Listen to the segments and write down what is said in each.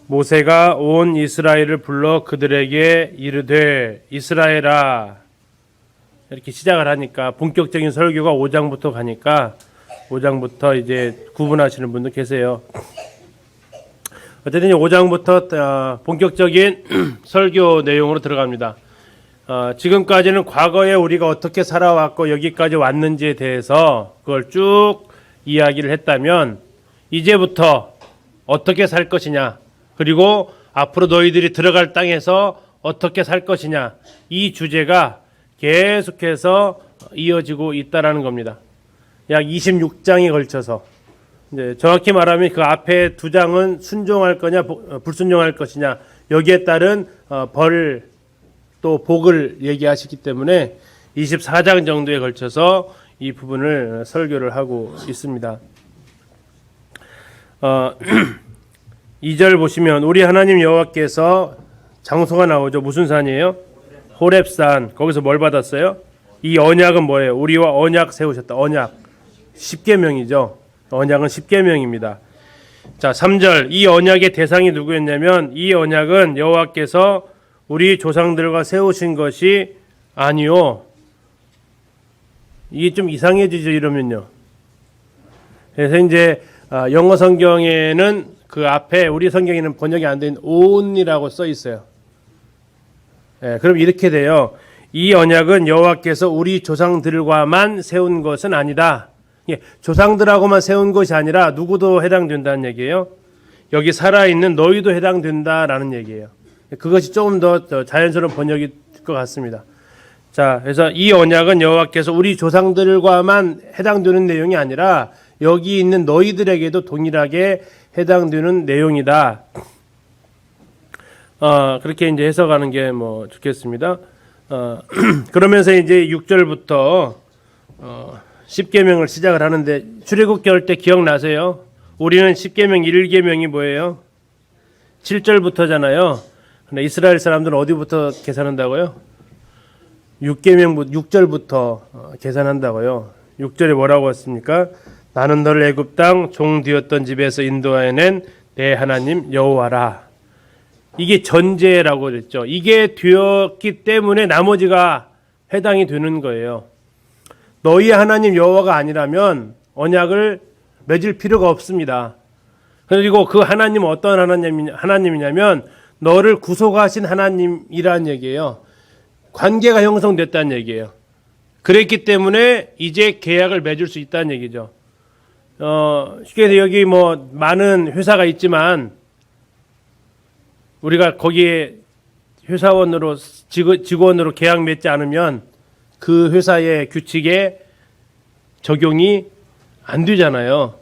모세가 온 이스라엘을 불러 그들에게 이르되 이스라엘아, 이렇게 시작을 하니까 본격적인 설교가 5장부터 가니까 5장부터 이제 구분하시는 분도 계세요. 어쨌든 5장부터 본격적인 설교 내용으로 들어갑니다. 지금까지는 과거에 우리가 어떻게 살아왔고 여기까지 왔는지에 대해서 그걸 쭉 이야기를 했다면, 이제부터 어떻게 살 것이냐, 그리고 앞으로 너희들이 들어갈 땅에서 어떻게 살 것이냐, 이 주제가 계속해서 이어지고 있다라는 겁니다. 약 26장에 걸쳐서. 이제 정확히 말하면 그 앞에 2장은 순종할 거냐 불순종할 것이냐, 여기에 따른 벌 또 복을 얘기하시기 때문에 24장 정도에 걸쳐서 이 부분을 설교를 하고 있습니다. 2절 보시면 우리 하나님 여호와께서, 장소가 나오죠. 무슨 산이에요? 호렙산. 거기서 뭘 받았어요? 이 언약은 뭐예요? 우리와 언약 세우셨다. 언약. 10계명이죠. 언약은 10계명입니다. 자, 3절. 이 언약의 대상이 누구였냐면, 이 언약은 여호와께서 우리 조상들과 세우신 것이 아니요. 이게 좀 이상해지죠, 이러면요. 그래서 이제 영어 성경에는 그 앞에, 우리 성경에는 번역이 안 된 on이라고 써 있어요. 예, 그럼 이렇게 돼요. 이 언약은 여호와께서 우리 조상들과만 세운 것은 아니다. 예, 조상들하고만 세운 것이 아니라 누구도 해당된다는 얘기예요. 여기 살아있는 너희도 해당된다라는 얘기예요. 그것이 조금 더 자연스러운 번역일 것 같습니다. 자, 그래서 이 언약은 여호와께서 우리 조상들과만 해당되는 내용이 아니라 여기 있는 너희들에게도 동일하게 해당되는 내용이다. 그렇게 이제 해석하는 게 뭐 좋겠습니다. 그러면서 이제 6절부터 10계명을 시작을 하는데, 출애굽기 할 때 기억나세요? 우리는 10계명 1계명이 뭐예요? 7절부터잖아요. 근데 이스라엘 사람들은 어디부터 계산한다고요? 6절부터 계산한다고요. 6절에 뭐라고 했습니까? 나는 너를 애굽 땅 종 되었던 집에서 인도하여낸 내 하나님 여호와라. 이게 전제라고 그랬죠. 이게 되었기 때문에 나머지가 해당이 되는 거예요. 너희 하나님 여호와가 아니라면 언약을 맺을 필요가 없습니다. 그리고 그 하나님은 어떤 하나님이냐면 너를 구속하신 하나님이라는 얘기예요. 관계가 형성됐다는 얘기예요. 그랬기 때문에 이제 계약을 맺을 수 있다는 얘기죠. 쉽게 해서 여기 뭐 많은 회사가 있지만 우리가 거기에 회사원으로 직원으로 계약 맺지 않으면 그 회사의 규칙에 적용이 안 되잖아요.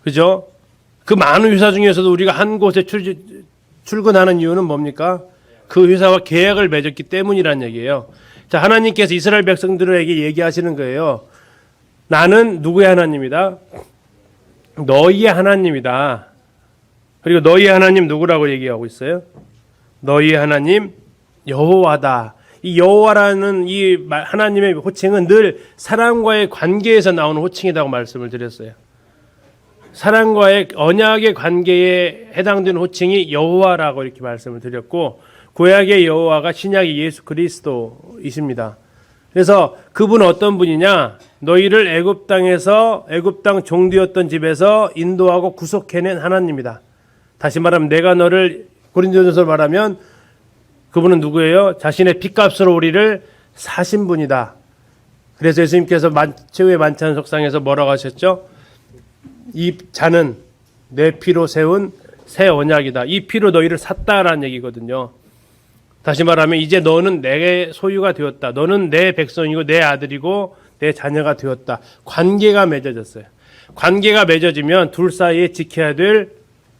그죠? 그 많은 회사 중에서도 우리가 한 곳에 출근하는 이유는 뭡니까? 그 회사와 계약을 맺었기 때문이란 얘기예요. 자, 하나님께서 이스라엘 백성들에게 얘기하시는 거예요. 나는 누구의 하나님이다? 너희의 하나님이다. 그리고 너희의 하나님 누구라고 얘기하고 있어요? 너희의 하나님 여호와다. 이 여호와라는 이 하나님의 호칭은 늘 사람과의 관계에서 나오는 호칭이라고 말씀을 드렸어요. 사람과의 언약의 관계에 해당되는 호칭이 여호와라고 이렇게 말씀을 드렸고, 구약의 여호와가 신약의 예수 그리스도이십니다. 그래서 그분은 어떤 분이냐? 너희를 애굽 땅에서, 애굽 땅 종되었던 집에서 인도하고 구속해낸 하나님이다. 다시 말하면 내가 너를, 고린도전서로 말하면 그분은 누구예요? 자신의 핏값으로 우리를 사신 분이다. 그래서 예수님께서 최후의 만찬 속상에서 뭐라고 하셨죠? 이 잔은 내 피로 세운 새 언약이다. 이 피로 너희를 샀다라는 얘기거든요. 다시 말하면 이제 너는 내 소유가 되었다. 너는 내 백성이고 내 아들이고 내 자녀가 되었다. 관계가 맺어졌어요. 관계가 맺어지면 둘 사이에 지켜야 될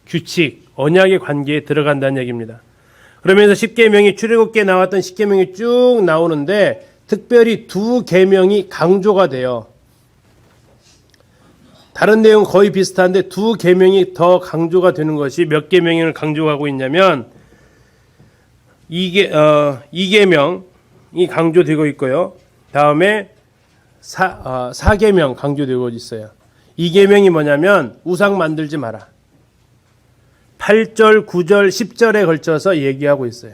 규칙, 언약의 관계에 들어간다는 얘기입니다. 그러면서 10계명이, 출애굽기에 나왔던 10계명이 쭉 나오는데 특별히 2계명이 강조가 돼요. 다른 내용 거의 비슷한데 2계명이 더 강조가 되는 것이, 몇 계명을 강조하고 있냐면 2계명이 강조되고 있고요. 다음에 4계명 강조되고 있어요. 2계명이 뭐냐면 우상 만들지 마라. 8절, 9절, 10절에 걸쳐서 얘기하고 있어요.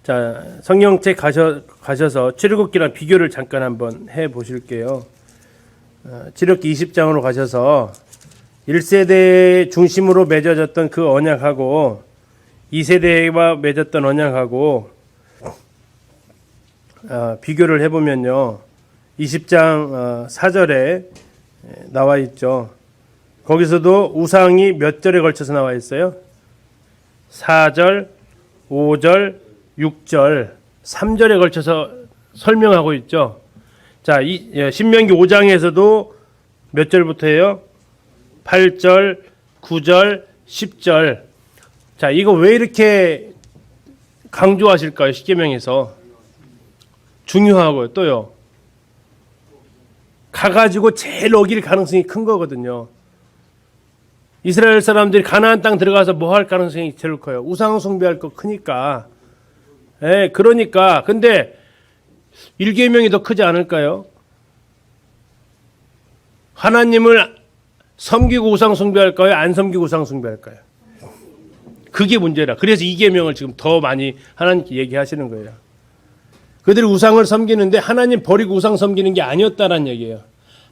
자, 성경책 가셔서 출애굽기랑 비교를 잠깐 한번 해 보실게요. 출애굽기 20장으로 가셔서 1세대 중심으로 맺어졌던 그 언약하고 2세대와 맺었던 언약하고 비교를 해보면요. 20장 4절에 나와 있죠. 거기서도 우상이 몇 절에 걸쳐서 나와 있어요? 4절, 5절, 6절, 3절에 걸쳐서 설명하고 있죠. 자, 신명기 5장에서도 몇 절부터예요? 8절, 9절, 10절. 자, 이거 왜 이렇게 강조하실까요? 십계명에서. 중요하고요. 또요. 가가지고 제일 어길 가능성이 큰 거거든요. 이스라엘 사람들이 가나안 땅 들어가서 뭐 할 가능성이 제일 커요? 우상 숭배할 거 크니까. 예, 그러니까. 근데 1계명이 더 크지 않을까요? 하나님을 섬기고 우상 숭배할까요? 안 섬기고 우상 숭배할까요? 그게 문제라. 그래서 2계명을 지금 더 많이 하나님께 얘기하시는 거예요. 그들이 우상을 섬기는데 하나님 버리고 우상 섬기는 게 아니었다는 얘기예요.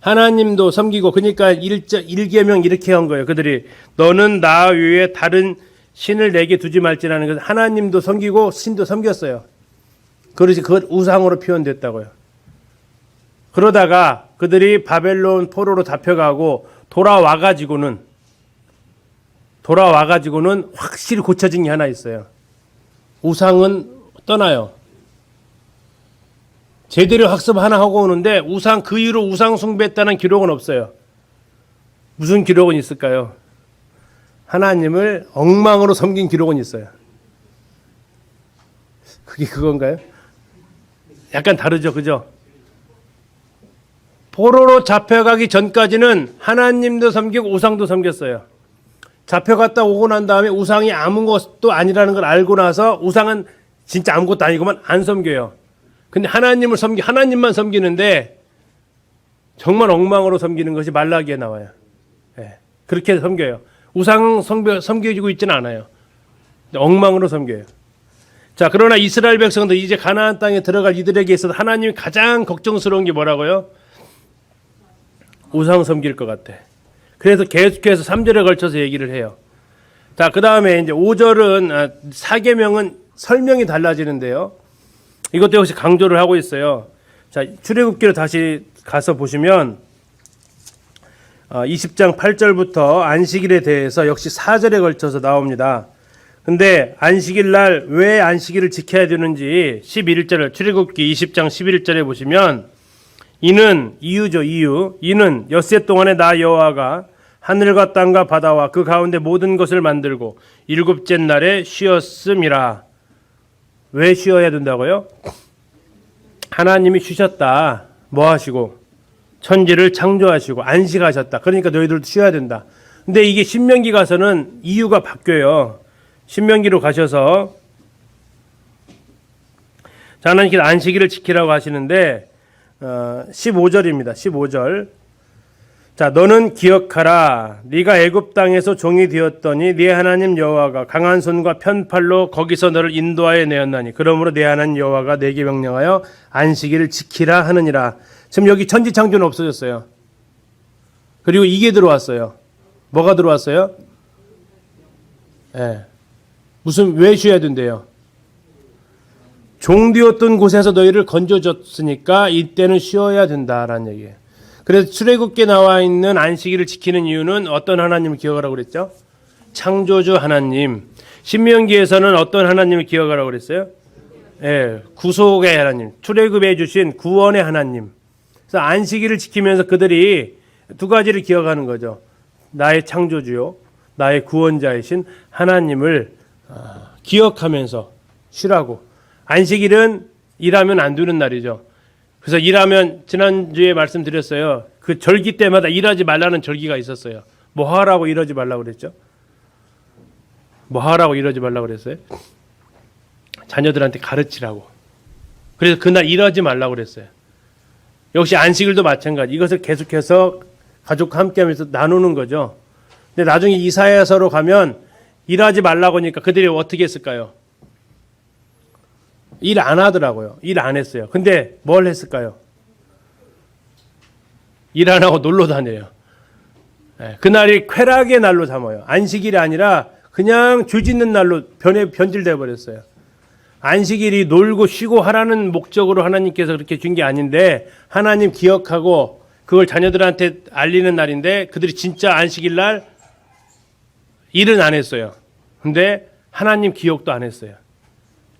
하나님도 섬기고, 그러니까 1계명 이렇게 한 거예요. 그들이 너는 나 외에 다른 신을 내게 두지 말지라는 것은 하나님도 섬기고 신도 섬겼어요. 그것이 그 우상으로 표현됐다고요. 그러다가 그들이 바벨론 포로로 잡혀가고 돌아와가지고는 확실히 고쳐진 게 하나 있어요. 우상은 떠나요. 제대로 학습 하나 하고 오는데 그 이후로 우상 숭배했다는 기록은 없어요. 무슨 기록은 있을까요? 하나님을 엉망으로 섬긴 기록은 있어요. 그게 그건가요? 약간 다르죠, 그죠? 포로로 잡혀가기 전까지는 하나님도 섬기고 우상도 섬겼어요. 잡혀갔다 오고 난 다음에 우상이 아무것도 아니라는 걸 알고 나서 우상은 진짜 아무것도 아니고만 안 섬겨요. 근데 하나님만 섬기는데 정말 엉망으로 섬기는 것이 말라기에 나와요. 네, 그렇게 섬겨요. 우상 섬겨지고 있지는 않아요. 엉망으로 섬겨요. 자, 그러나 이스라엘 백성들 이제 가나안 땅에 들어갈 이들에게 있어서 하나님이 가장 걱정스러운 게 뭐라고요? 우상 섬길 것 같아. 그래서 계속해서 3절에 걸쳐서 얘기를 해요. 자, 그 다음에 이제 5절은 4계명은 설명이 달라지는데요. 이것도 역시 강조를 하고 있어요. 자, 출애굽기로 다시 가서 보시면 20장 8절부터 안식일에 대해서 역시 4절에 걸쳐서 나옵니다. 근데 안식일 날 왜 안식일을 지켜야 되는지 11절 출애굽기 20장 11절에 보시면 이는 엿새 동안에 나 여호와가 하늘과 땅과 바다와 그 가운데 모든 것을 만들고 일곱째 날에 쉬었음이라. 왜 쉬어야 된다고요? 하나님이 쉬셨다. 뭐 하시고? 천지를 창조하시고 안식하셨다. 그러니까 너희들도 쉬어야 된다. 근데 이게 신명기 가서는 이유가 바뀌어요. 신명기로 가셔서 하나님께서 안식일을 지키라고 하시는데 15절입니다. 15절. 자, 너는 기억하라. 네가 애굽 땅에서 종이 되었더니 네 하나님 여호와가 강한 손과 편팔로 거기서 너를 인도하여 내었나니 그러므로 네 하나님 여호와가 네게 명령하여 안식일을 지키라 하느니라. 지금 여기 천지 창조는 없어졌어요. 그리고 이게 들어왔어요. 뭐가 들어왔어요? 네. 왜 쉬어야 된대요? 종되었던 곳에서 너희를 건져줬으니까 이때는 쉬어야 된다라는 얘기예요. 그래서 출애굽기에 나와 있는 안식일을 지키는 이유는 어떤 하나님을 기억하라고 그랬죠? 창조주 하나님. 신명기에서는 어떤 하나님을 기억하라고 그랬어요? 예, 구속의 하나님. 출애굽해 주신 구원의 하나님. 그래서 안식일을 지키면서 그들이 두 가지를 기억하는 거죠. 나의 창조주요, 나의 구원자이신 하나님을 기억하면서 쉬라고. 안식일은 일하면 안 되는 날이죠. 그래서 일하면 지난주에 말씀드렸어요. 그 절기 때마다 일하지 말라는 절기가 있었어요. 뭐 하라고 이러지 말라고 그랬죠? 뭐 하라고 이러지 말라고 그랬어요? 자녀들한테 가르치라고. 그래서 그날 일하지 말라고 그랬어요. 역시 안식일도 마찬가지. 이것을 계속해서 가족과 함께하면서 나누는 거죠. 근데 나중에 이사야서로 가면 일하지 말라고 하니까 그들이 어떻게 했을까요? 일 안 하더라고요. 일 안 했어요. 근데 뭘 했을까요? 일 안 하고 놀러 다녀요. 그날이 쾌락의 날로 삼아요. 안식일이 아니라 그냥 죄 짓는 날로 변질돼 버렸어요. 안식일이 놀고 쉬고 하라는 목적으로 하나님께서 그렇게 준 게 아닌데 하나님 기억하고 그걸 자녀들한테 알리는 날인데 그들이 진짜 안식일 날 일은 안 했어요. 근데 하나님 기억도 안 했어요.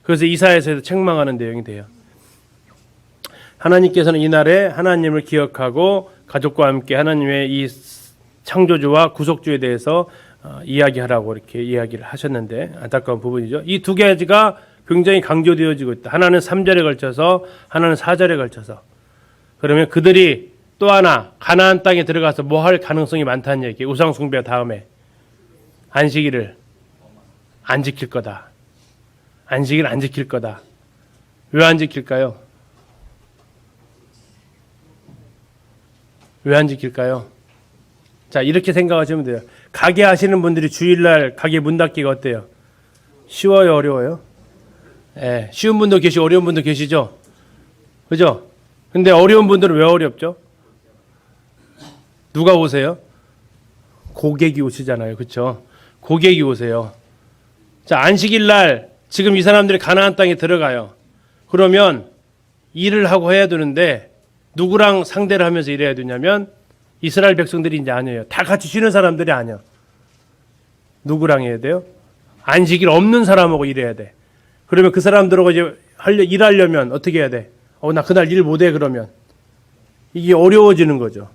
그래서 이사야서에서 책망하는 내용이 돼요. 하나님께서는 이날에 하나님을 기억하고 가족과 함께 하나님의 이 창조주와 구속주에 대해서 이야기하라고 이렇게 이야기를 하셨는데 안타까운 부분이죠. 이 두 가지가 굉장히 강조되어지고 있다. 하나는 3절에 걸쳐서 하나는 4절에 걸쳐서. 그러면 그들이 또 하나 가나안 땅에 들어가서 뭐 할 가능성이 많다는 얘기예요. 우상 숭배 다음에 안식일을 안 지킬 거다. 안식일 안 지킬 거다. 왜 안 지킬까요? 왜 안 지킬까요? 자, 이렇게 생각하시면 돼요. 가게 하시는 분들이 주일날 가게 문 닫기가 어때요? 쉬워요, 어려워요? 예, 쉬운 분도 계시고 어려운 분도 계시죠? 그죠? 근데 어려운 분들은 왜 어렵죠? 누가 오세요? 고객이 오시잖아요. 그렇죠? 고객이 오세요. 자, 안식일 날 지금 이 사람들이 가나안 땅에 들어가요. 그러면 일을 하고 해야 되는데 누구랑 상대를 하면서 일해야 되냐면 이스라엘 백성들이 이제 아니에요. 다 같이 쉬는 사람들이 아니야. 누구랑 해야 돼요? 안식일 없는 사람하고 일해야 돼. 그러면 그 사람들하고 이제 일하려면 어떻게 해야 돼? 나 그날 일 못해 그러면. 이게 어려워지는 거죠.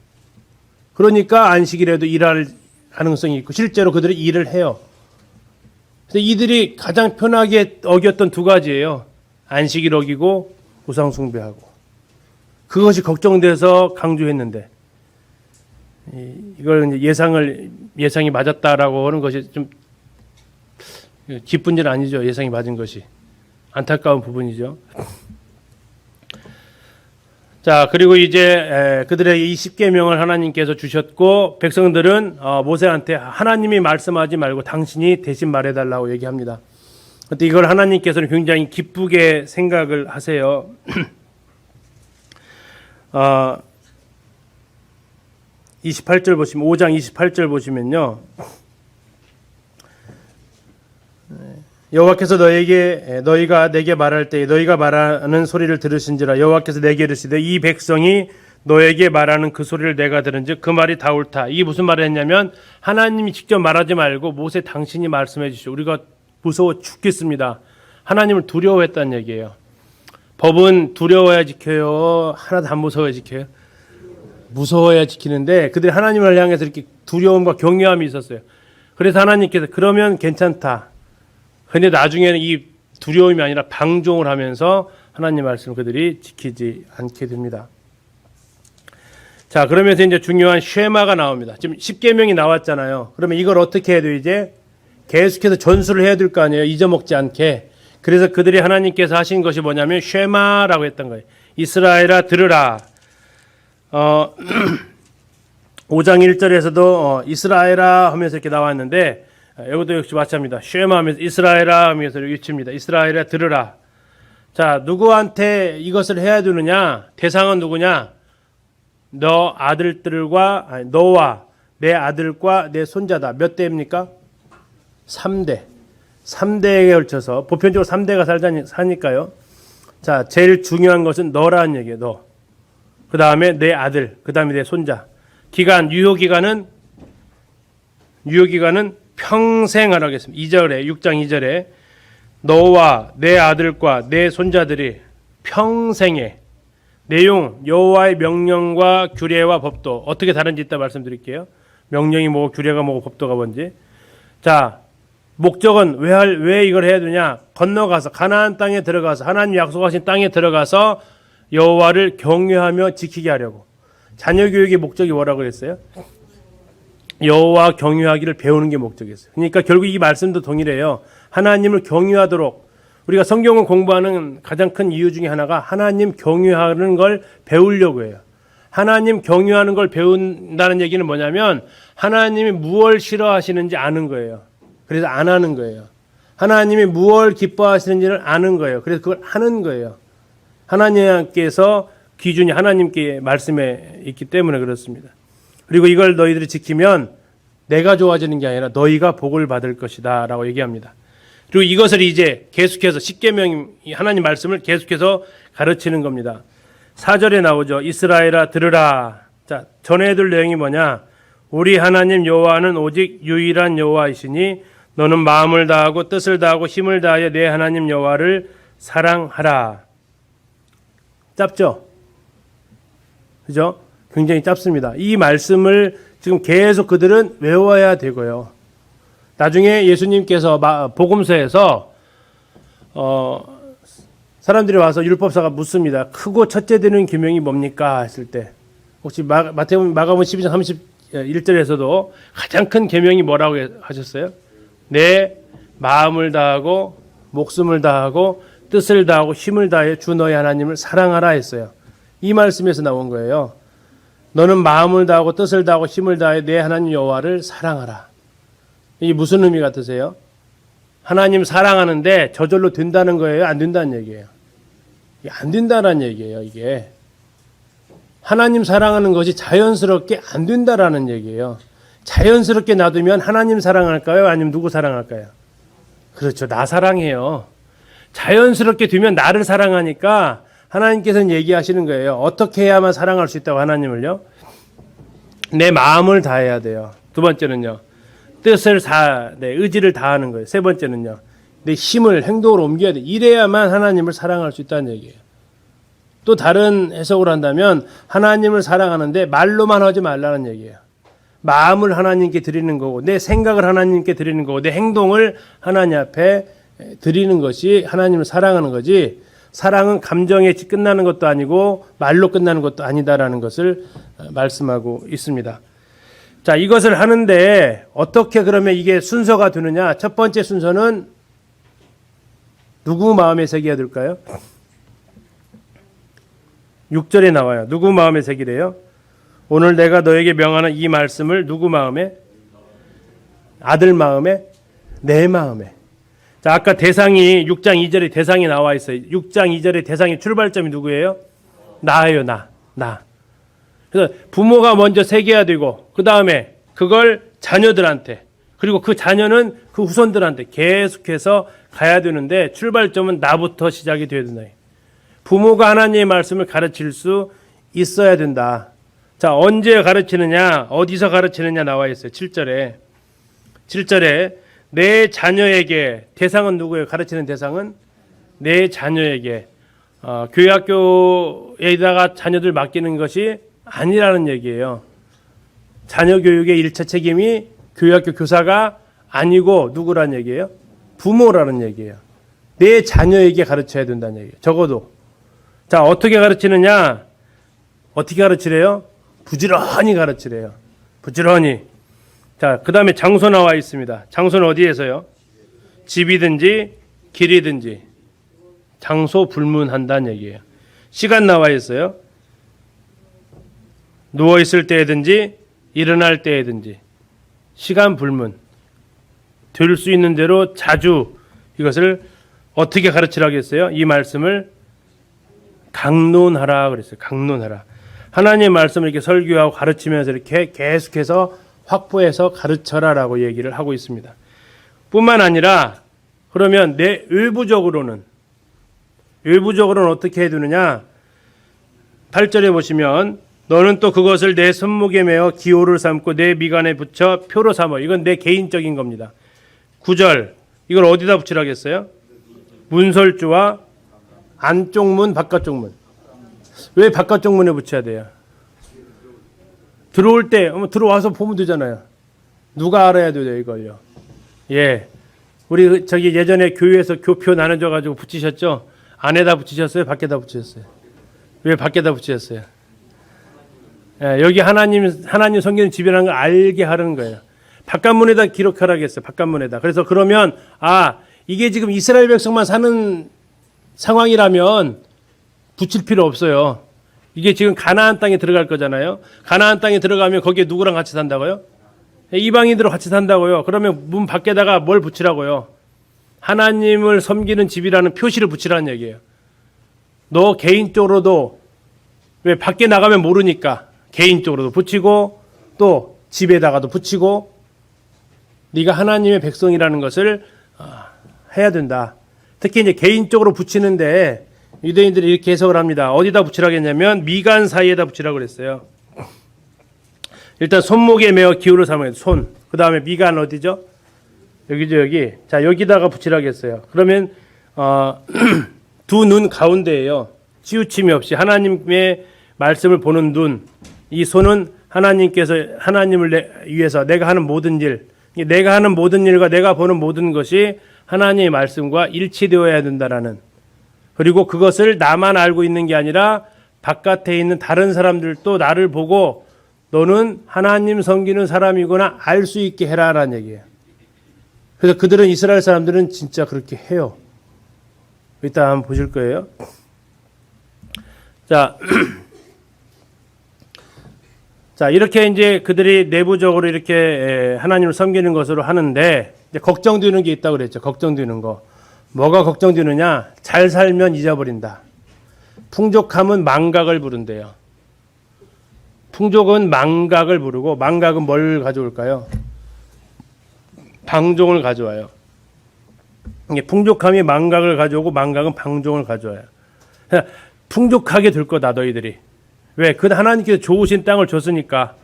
그러니까 안식일에도 일할 가능성이 있고 실제로 그들이 일을 해요. 그래서 이들이 가장 편하게 어겼던 두 가지예요. 안식일 어기고 우상 숭배하고. 그것이 걱정돼서 강조했는데 이걸 예상이 맞았다라고 하는 것이 좀 기쁜 일 아니죠. 예상이 맞은 것이. 안타까운 부분이죠. 자, 그리고 이제 그들에게 이 십계명을 하나님께서 주셨고 백성들은 모세한테 하나님이 말씀하지 말고 당신이 대신 말해달라고 얘기합니다. 그런데 이걸 하나님께서는 굉장히 기쁘게 생각을 하세요. 28절 보시면 5장 28절 보시면요. 여호와께서 너희가 내게 말할 때 너희가 말하는 소리를 들으신지라 여호와께서 내게 이르시되 이 백성이 너에게 말하는 그 소리를 내가 들은즉 그 말이 다 옳다. 이게 무슨 말을 했냐면 하나님이 직접 말하지 말고 모세 당신이 말씀해 주시오. 우리가 무서워 죽겠습니다. 하나님을 두려워했다는 얘기예요. 법은 두려워야 지켜요. 하나도 안 무서워야 지켜요. 무서워야 지키는데 그들이 하나님을 향해서 이렇게 두려움과 경외함이 있었어요. 그래서 하나님께서 그러면 괜찮다. 근데 나중에는 이 두려움이 아니라 방종을 하면서 하나님 말씀을 그들이 지키지 않게 됩니다. 자, 그러면서 이제 중요한 쉐마가 나옵니다. 지금 10계명이 나왔잖아요. 그러면 이걸 어떻게 해야 돼요? 이제 계속해서 전수를 해야 될 거 아니에요. 잊어먹지 않게. 그래서 그들이 하나님께서 하신 것이 뭐냐면 쉐마라고 했던 거예요. 이스라엘아 들으라. 5장 1절에서도 이스라엘아 하면서 이렇게 나왔는데 여기도 역시 마찬가지입니다. 쉐마 하면서 이스라엘아 하면서 외칩니다. 이스라엘아 들으라. 자, 누구한테 이것을 해야 되느냐? 대상은 누구냐? 너와 내 아들과 내 손자다. 몇 대입니까? 3대. 3대에 걸쳐서 보편적으로 3대가 사니까요. 자, 제일 중요한 것은 너라는 얘기예요. 너. 그 다음에 내 아들, 그 다음에 내 손자. 유효기간은 평생 하라겠습니다. 2절에, 6장 2절에 너와 내 아들과 내 손자들이 평생에 내용, 여호와의 명령과 규례와 법도 어떻게 다른지 이따 말씀드릴게요. 명령이 뭐고 규례가 뭐고 법도가 뭔지. 자, 목적은 왜 이걸 해야 되냐? 건너가서 가나안 땅에 들어가서 하나님 약속하신 땅에 들어가서 여호와를 경외하며 지키게 하려고. 자녀 교육의 목적이 뭐라고 그랬어요? 여호와 경외하기를 배우는 게 목적이었어요. 그러니까 결국 이 말씀도 동일해요. 하나님을 경외하도록 우리가 성경을 공부하는 가장 큰 이유 중에 하나가 하나님 경외하는 걸 배우려고 해요. 하나님 경외하는 걸 배운다는 얘기는 뭐냐면 하나님이 무엇을 싫어하시는지 아는 거예요. 그래서 안 하는 거예요. 하나님이 무엇을 기뻐하시는지를 아는 거예요. 그래서 그걸 하는 거예요. 하나님께서 기준이 하나님께 말씀에 있기 때문에 그렇습니다. 그리고 이걸 너희들이 지키면 내가 좋아지는 게 아니라 너희가 복을 받을 것이다 라고 얘기합니다. 그리고 이것을 이제 계속해서 십계명 하나님 말씀을 계속해서 가르치는 겁니다. 4절에 나오죠. 이스라엘아 들으라. 자, 전해둘 내용이 뭐냐? 우리 하나님 여호와는 오직 유일한 여호와이시니 너는 마음을 다하고 뜻을 다하고 힘을 다하여 내 하나님 여호와를 사랑하라. 짧죠? 그죠? 굉장히 짧습니다. 이 말씀을 지금 계속 그들은 외워야 되고요. 나중에 예수님께서 복음서에서 사람들이 와서 율법사가 묻습니다. 크고 첫째 되는 계명이 뭡니까? 했을 때 혹시 마가복음 12장 31절에서도 가장 큰 계명이 뭐라고 하셨어요? 내 마음을 다하고 목숨을 다하고 뜻을 다하고 힘을 다해 주 너희 하나님을 사랑하라 했어요. 이 말씀에서 나온 거예요. 너는 마음을 다하고 뜻을 다하고 힘을 다해 내 하나님 여호와를 사랑하라. 이게 무슨 의미 같으세요? 하나님 사랑하는데 저절로 된다는 거예요? 안 된다는 얘기예요? 안 된다는 얘기예요. 이게 하나님 사랑하는 것이 자연스럽게 안 된다라는 얘기예요. 자연스럽게 놔두면 하나님 사랑할까요? 아니면 누구 사랑할까요? 그렇죠. 나 사랑해요. 자연스럽게 두면 나를 사랑하니까 하나님께서는 얘기하시는 거예요. 어떻게 해야만 사랑할 수 있다고 하나님을요? 내 마음을 다해야 돼요. 두 번째는요. 뜻을 의지를 다하는 거예요. 세 번째는요. 내 힘을 행동으로 옮겨야 돼. 이래야만 하나님을 사랑할 수 있다는 얘기예요. 또 다른 해석을 한다면 하나님을 사랑하는데 말로만 하지 말라는 얘기예요. 마음을 하나님께 드리는 거고 내 생각을 하나님께 드리는 거고 내 행동을 하나님 앞에 드리는 것이 하나님을 사랑하는 거지 사랑은 감정에 끝나는 것도 아니고 말로 끝나는 것도 아니다라는 것을 말씀하고 있습니다. 자, 이것을 하는데 어떻게 그러면 이게 순서가 되느냐? 첫 번째 순서는 누구 마음에 새겨야 될까요? 6절에 나와요. 누구 마음에 새기래요? 오늘 내가 너에게 명하는 이 말씀을 누구 마음에? 아들 마음에? 내 마음에. 자, 아까 대상이 6장 2절에 대상이 나와 있어요. 6장 2절에 대상의 출발점이 누구예요? 나예요, 나. 그래서 부모가 먼저 새겨야 되고 그 다음에 그걸 자녀들한테 그리고 그 자녀는 그 후손들한테 계속해서 가야 되는데 출발점은 나부터 시작이 돼야 된다. 부모가 하나님의 말씀을 가르칠 수 있어야 된다. 자, 언제 가르치느냐, 어디서 가르치느냐 나와 있어요. 7절에 내 자녀에게, 대상은 누구예요? 가르치는 대상은 내 자녀에게, 교회학교에다가 자녀들 맡기는 것이 아니라는 얘기예요. 자녀 교육의 1차 책임이 교회학교 교사가 아니고 누구란 얘기예요? 부모라는 얘기예요. 내 자녀에게 가르쳐야 된다는 얘기예요. 적어도. 자, 어떻게 가르치느냐? 어떻게 가르치래요? 부지런히 가르치래요. 부지런히. 자, 그 다음에 장소 나와 있습니다. 장소는 어디에서요? 집이든지 길이든지 장소 불문한다는 얘기예요. 시간 나와 있어요. 누워있을 때든지 일어날 때든지 시간 불문. 될 수 있는 대로 자주 이것을 어떻게 가르치라고 했어요? 이 말씀을 강론하라 그랬어요. 강론하라. 하나님의 말씀을 이렇게 설교하고 가르치면서 이렇게 계속해서 확보해서 가르쳐라라고 얘기를 하고 있습니다. 뿐만 아니라 그러면 내 외부적으로는 어떻게 해두느냐? 8절에 보시면 너는 또 그것을 내 손목에 메어 기호를 삼고 내 미간에 붙여 표로 삼어. 이건 내 개인적인 겁니다. 9절 이걸 어디다 붙이라겠어요? 문설주와 안쪽 문, 바깥쪽 문. 왜 바깥쪽 문에 붙여야 돼요? 들어올 때 들어와서 보면 되잖아요. 누가 알아야 돼요 이걸요? 예, 우리 저기 예전에 교회에서 교표 나눠줘 가지고 붙이셨죠? 안에다 붙이셨어요? 밖에다 붙이셨어요? 왜 밖에다 붙이셨어요? 예, 여기 하나님 성경 지배라는 걸 알게 하는 거예요. 바깥문에다 기록하라고 했어요. 바깥문에다. 그래서 그러면 이게 지금 이스라엘 백성만 사는 상황이라면 붙일 필요 없어요. 이게 지금 가나안 땅에 들어갈 거잖아요. 가나안 땅에 들어가면 거기에 누구랑 같이 산다고요? 이방인들과 같이 산다고요. 그러면 문 밖에다가 뭘 붙이라고요? 하나님을 섬기는 집이라는 표시를 붙이라는 얘기예요. 너 개인적으로도, 왜 밖에 나가면 모르니까 개인적으로도 붙이고 또 집에다가도 붙이고 네가 하나님의 백성이라는 것을 해야 된다. 특히 이제 개인적으로 붙이는데 유대인들이 이렇게 해석을 합니다. 어디다 붙이라고 했냐면 미간 사이에다 붙이라고 그랬어요. 일단 손목에 메어 기울을 삼아야 돼. 손. 그 다음에 미간 어디죠? 여기죠, 여기. 자, 여기다가 붙이라고 했어요. 그러면 두 눈 가운데에요. 치우침이 없이 하나님의 말씀을 보는 눈. 이 손은 하나님께서 하나님을 위해서 내가 하는 모든 일, 내가 하는 모든 일과 내가 보는 모든 것이 하나님의 말씀과 일치되어야 된다라는. 그리고 그것을 나만 알고 있는 게 아니라 바깥에 있는 다른 사람들도 나를 보고 너는 하나님 섬기는 사람이구나 알 수 있게 해라라는 얘기예요. 그래서 그들은 이스라엘 사람들은 진짜 그렇게 해요. 이따 한번 보실 거예요. 자, 이렇게 이제 그들이 내부적으로 이렇게 하나님을 섬기는 것으로 하는데 이제 걱정되는 게 있다고 그랬죠. 걱정되는 거. 뭐가 걱정되느냐? 잘 살면 잊어버린다. 풍족함은 망각을 부른대요. 풍족은 망각을 부르고 망각은 뭘 가져올까요? 방종을 가져와요. 풍족함이 망각을 가져오고 망각은 방종을 가져와요. 풍족하게 될 거다 너희들이. 왜? 그 하나님께서 좋으신 땅을 줬으니까.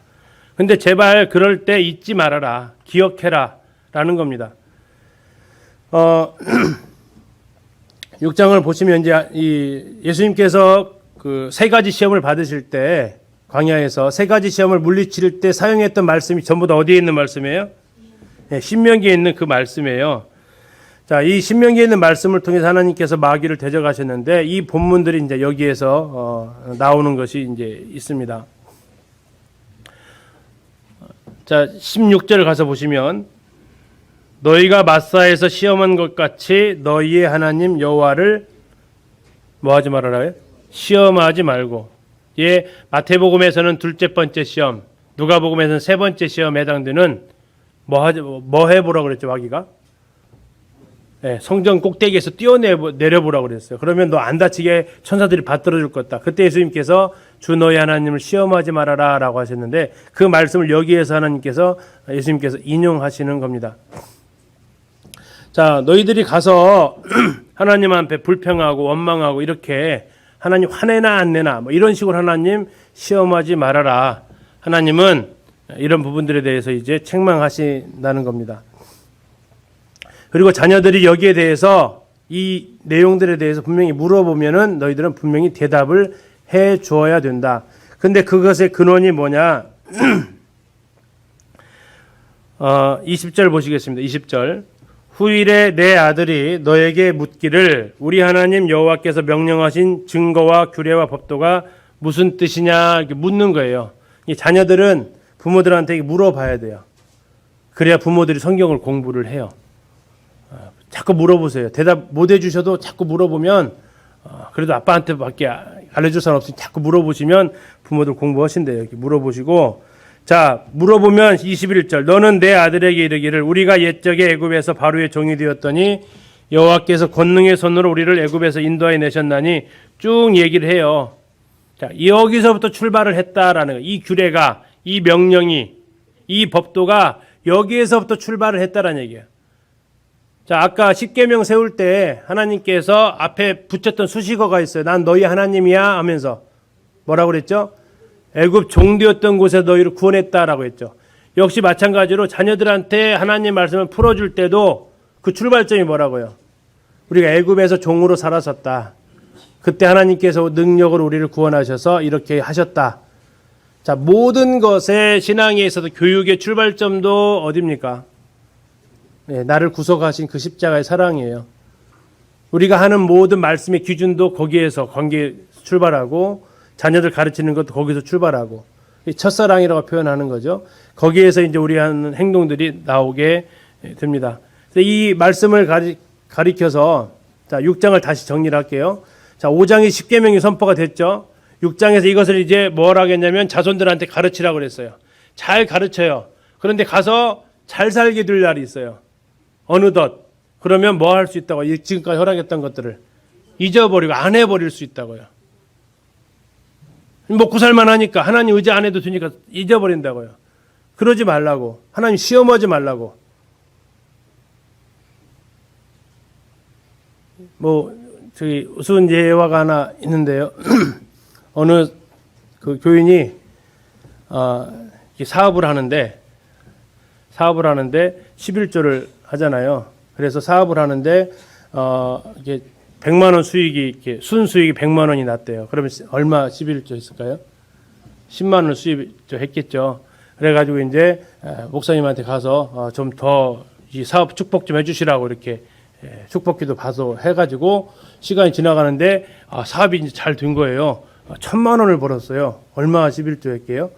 근데 제발 그럴 때 잊지 말아라. 기억해라. 라는 겁니다. 6장을 보시면 이제 예수님께서 그 세 가지 시험을 받으실 때 광야에서 세 가지 시험을 물리칠 때 사용했던 말씀이 전부 다 어디에 있는 말씀이에요? 네, 신명기에 있는 그 말씀이에요. 자, 이 신명기에 있는 말씀을 통해서 하나님께서 마귀를 대적하셨는데 이 본문들이 이제 여기에서 나오는 것이 이제 있습니다. 자, 16절 가서 보시면 너희가 마사에서 시험한 것 같이 너희의 하나님 여호와를 뭐 하지 말아라요? 시험하지 말고. 예, 마태복음에서는 둘째 번째 시험, 누가복음에서는 세 번째 시험에 해당되는 뭐 해보라고 그랬죠, 마귀가? 네, 성전 꼭대기에서 뛰어내려보라고 그랬어요. 그러면 너 안 다치게 천사들이 받들어줄 거다. 그때 예수님께서 주 너희 하나님을 시험하지 말아라 라고 하셨는데 그 말씀을 여기에서 예수님께서 인용하시는 겁니다. 자, 너희들이 가서 하나님 앞에 불평하고 원망하고 이렇게 하나님 화내나 안 내나 뭐 이런 식으로 하나님 시험하지 말아라. 하나님은 이런 부분들에 대해서 이제 책망하신다는 겁니다. 그리고 자녀들이 여기에 대해서 이 내용들에 대해서 분명히 물어보면은 너희들은 분명히 대답을 해 주어야 된다. 근데 그것의 근원이 뭐냐? 20절 보시겠습니다. 20절. 후일에 내 아들이 너에게 묻기를 우리 하나님 여호와께서 명령하신 증거와 규례와 법도가 무슨 뜻이냐 이렇게 묻는 거예요. 이 자녀들은 부모들한테 물어봐야 돼요. 그래야 부모들이 성경을 공부를 해요. 자꾸 물어보세요. 대답 못 해주셔도 자꾸 물어보면 그래도 아빠한테밖에 알려줄 사람 없으니 자꾸 물어보시면 부모들 공부하신대요. 이렇게 물어보시고 자 물어보면 21절 너는 내 아들에게 이르기를 우리가 옛적에 애굽에서 바로의 종이 되었더니 여호와께서 권능의 손으로 우리를 애굽에서 인도하여 내셨나니 쭉 얘기를 해요. 자 여기서부터 출발을 했다라는 거예요. 이 규례가 이 명령이 이 법도가 여기에서부터 출발을 했다라는 얘기예요. 자, 아까 십계명 세울 때 하나님께서 앞에 붙였던 수식어가 있어요. 난 너희 하나님이야 하면서 뭐라고 그랬죠? 애굽 종되었던 곳에 너희를 구원했다라고 했죠. 역시 마찬가지로 자녀들한테 하나님 말씀을 풀어줄 때도 그 출발점이 뭐라고요? 우리가 애굽에서 종으로 살았었다. 그때 하나님께서 능력으로 우리를 구원하셔서 이렇게 하셨다. 자, 모든 것의 신앙에 있어서 교육의 출발점도 어디입니까? 네, 나를 구속하신 그 십자가의 사랑이에요. 우리가 하는 모든 말씀의 기준도 거기에서 관계 출발하고 자녀들 가르치는 것도 거기서 출발하고 첫사랑이라고 표현하는 거죠. 거기에서 이제 우리 하는 행동들이 나오게 됩니다. 이 말씀을 가리켜서 자 6장을 다시 정리를 할게요. 자 5장이 십계명이 선포가 됐죠. 6장에서 이것을 이제 뭐라 하겠냐면 자손들한테 가르치라고 그랬어요. 잘 가르쳐요. 그런데 가서 잘 살게 될 날이 있어요. 어느덧. 그러면 뭐 할 수 있다고? 지금까지 허락했던 것들을 잊어버리고 안 해버릴 수 있다고요. 먹고 살만 하니까 하나님 의지 안 해도 되니까 잊어버린다고요. 그러지 말라고. 하나님 시험하지 말라고. 저기 우스운 예화가 하나 있는데요. 어느 그 교인이 사업을 하는데 11조를 하잖아요. 그래서 사업을 하는데 이게 100만 원 수익이 이렇게 순수익이 100만 원이 났대요. 그러면 얼마 11조 했을까요? 10만 원을 수입 했겠죠. 그래가지고 이제 목사님한테 가서 좀 더 이 사업 축복 좀 해주시라고 이렇게 축복기도 봐서 해가지고 시간이 지나가는데 사업이 이제 잘 된 거예요. 1,000만 원을 벌었어요. 얼마 11조 했게요?